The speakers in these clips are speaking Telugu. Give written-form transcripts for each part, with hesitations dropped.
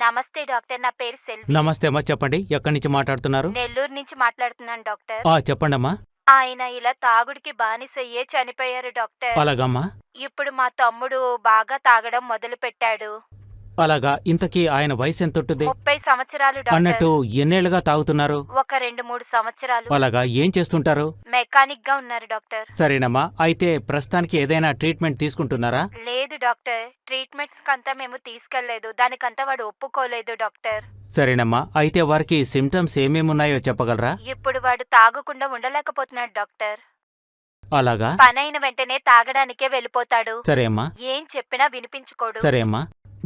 నమస్తే డాక్టర్. నా పేరు సెల్వి. నమస్తే అమ్మా, చెప్పండి. ఎక్కడి నుంచి మాట్లాడుతున్నారు? నెల్లూరు నుంచి మాట్లాడుతున్నాను డాక్టర్. చెప్పండమ్మా. ఆయన ఇలా తాగుడికి బానిసయ్యే చనిపోయారు డాక్టర్. అలాగమ్మా. ఇప్పుడు మా తమ్ముడు బాగా తాగడం మొదలు పెట్టాడు. అలాగా. ఇంతకీ ఆయన వయసు ఎంతుంటుంది? 30 సంవత్సరాలు అన్నట్టు డాక్టర్. ఎన్నేళ్లుగా తాగుతున్నారు? ఒక 2-3 సంవత్సరాలు. అలాగా. ఏం చేస్తుంటారు? మెకానిక్ గా ఉన్నారు డాక్టర్. సరేనమ్మా. అయితే ప్రస్తుతానికి ఏదైనా ట్రీట్మెంట్ తీసుకుంటున్నారా? లేదు డాక్టర్, ట్రీట్మెంట్స్ కంతా మేము తీసుకెళ్లేదు. దానికంతా వాడు ఒప్పుకోలేదు డాక్టర్. సరేనమ్మా. అయితే వారికి సిమ్టమ్స్ ఏమేమున్నాయో చెప్పగలరా? ఇప్పుడు వాడు తాగకుండా ఉండలేకపోతున్నాడు డాక్టర్. అలాగా. పనైన వెంటనే తాగడానికే వెళ్ళిపోతాడు. సరే అమ్మా. ఏం చెప్పినా వినిపించుకోడు. సరే అమ్మా.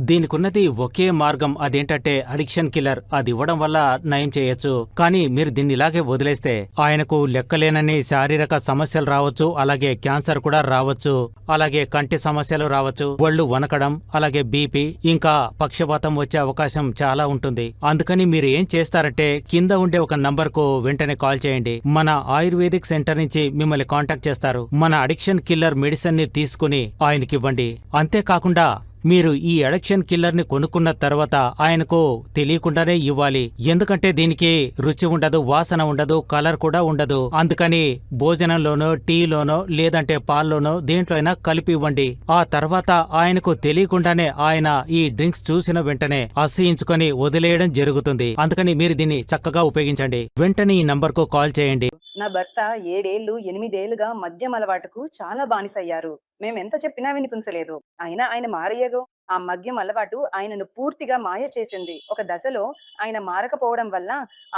దీనికున్నది ఒకే మార్గం. అదేంటంటే అడిక్షన్ కిల్లర్. అది ఇవ్వడం వల్ల నయం చేయొచ్చు. కానీ మీరు దీన్ని ఇలాగే వదిలేస్తే ఆయనకు లెక్కలేనని శారీరక సమస్యలు రావచ్చు, అలాగే క్యాన్సర్ కూడా రావచ్చు, అలాగే కంటి సమస్యలు రావచ్చు, ఒళ్ళు వనకడం, అలాగే బీపీ, ఇంకా పక్షపాతం వచ్చే అవకాశం చాలా ఉంటుంది. అందుకని మీరు ఏం చేస్తారంటే కింద ఉండే ఒక నంబర్కు వెంటనే కాల్ చేయండి. మన ఆయుర్వేదిక్ సెంటర్ నుంచి మిమ్మల్ని కాంటాక్ట్ చేస్తారు. మన అడిక్షన్ కిల్లర్ మెడిసిన్ ని తీసుకుని ఆయనకివ్వండి. అంతేకాకుండా మీరు ఈ అడిక్షన్ కిల్లర్ ని కొనుక్కున్న తర్వాత ఆయనకు తెలియకుండానే ఇవ్వాలి. ఎందుకంటే దీనికి రుచి ఉండదు, వాసన ఉండదు, కలర్ కూడా ఉండదు. అందుకని భోజనంలోనో, టీలోనో, లేదంటే పాల్లోనో దేంట్లో అయినా కలిపి ఇవ్వండి. ఆ తర్వాత ఆయనకు తెలియకుండానే ఆయన ఈ డ్రింక్స్ చూసిన వెంటనే అసహించుకొని వదిలేయడం జరుగుతుంది. అందుకని మీరు దీన్ని చక్కగా ఉపయోగించండి. వెంటనే ఈ నంబర్కు కాల్ చేయండి. నా భర్త 7 ఏళ్లు 8 ఏళ్లుగా మద్యం అలవాటుకు చాలా బానిసయ్యారు. మేమెంత చెప్పినా వినిపించలేదు. అయినా ఆయన మారయ్యగో. ఆ మద్యం అలవాటు ఆయనను పూర్తిగా మాయ చేసింది. ఒక దశలో ఆయన మారకపోవడం వల్ల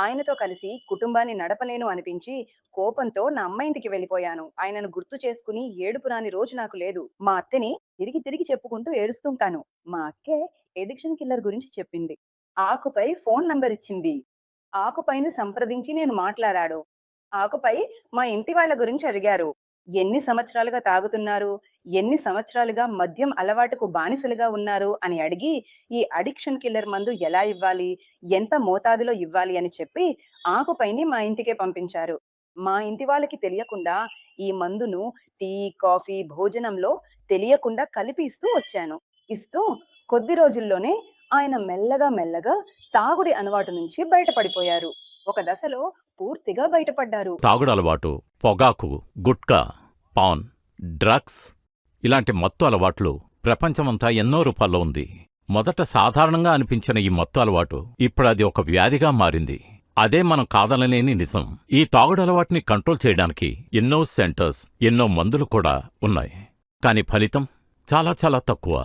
ఆయనతో కలిసి కుటుంబాన్ని నడపలేను అనిపించి కోపంతో నా అమ్మ ఇంటికి వెళ్ళిపోయాను. ఆయనను గుర్తు చేసుకుని ఏడుపు రాని రోజు నాకు లేదు. మా అత్తని తిరిగి తిరిగి చెప్పుకుంటూ ఏడుస్తుంటాను. మా అక్కే ఎడిక్షన్ కిల్లర్ గురించి చెప్పింది. ఆకుపై ఫోన్ నంబర్ ఇచ్చింది. ఆకుపైన సంప్రదించి నేను మాట్లాడాడు. ఆకుపై మా ఇంటి వాళ్ళ గురించి అడిగారు. ఎన్ని సంవత్సరాలుగా తాగుతున్నారు, ఎన్ని సంవత్సరాలుగా మద్యం అలవాటుకు బానిసలుగా ఉన్నారు అని అడిగి ఈ అడిక్షన్ కిల్లర్ మందు ఎలా ఇవ్వాలి, ఎంత మోతాదులో ఇవ్వాలి అని చెప్పి ఆకుపైని మా ఇంటికే పంపించారు. మా ఇంటి వాళ్ళకి తెలియకుండా ఈ మందును టీ, కాఫీ, భోజనంలో తెలియకుండా కలిపి ఇస్తూ కొద్ది రోజుల్లోనే ఆయన మెల్లగా మెల్లగా తాగుడి అలవాటు నుంచి బయటపడిపోయారు. ఒక దశలో పూర్తిగా బయటపడ్డారు. తాగుడు అలవాటు, పొగాకు, గుట్కా, పాన్, డ్రగ్స్ ఇలాంటి మత్తు అలవాట్లు ప్రపంచమంతా ఎన్నో రూపాల్లో ఉంది. మొదట సాధారణంగా అనిపించిన ఈ మత్తు అలవాటు ఇప్పుడది ఒక వ్యాధిగా మారింది. అదే మనం కాదనలేని నిజం. ఈ తాగుడు అలవాటుని కంట్రోల్ చేయడానికి ఎన్నో సెంటర్స్, ఎన్నో మందులు కూడా ఉన్నాయి. కాని ఫలితం చాలా చాలా తక్కువ.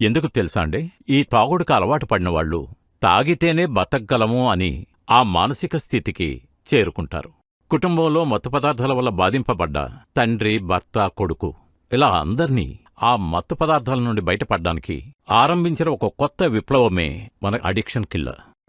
ఎందుకు తెలుసా అండి? ఈ తాగుడుకు అలవాటు పడిన వాళ్ళు తాగితేనే బతకగలము అని ఆ మానసిక స్థితికి చేరుకుంటారు. కుటుంబంలో మత్తు పదార్థాల వల్ల బాధింపబడ్డ తండ్రి, భర్త, కొడుకు ఇలా అందర్నీ ఆ మత్తు పదార్థాల నుండి బయటపడ్డానికి ఆరంభించిన ఒక కొత్త విప్లవమే మన అడిక్షన్ కిల్లర్.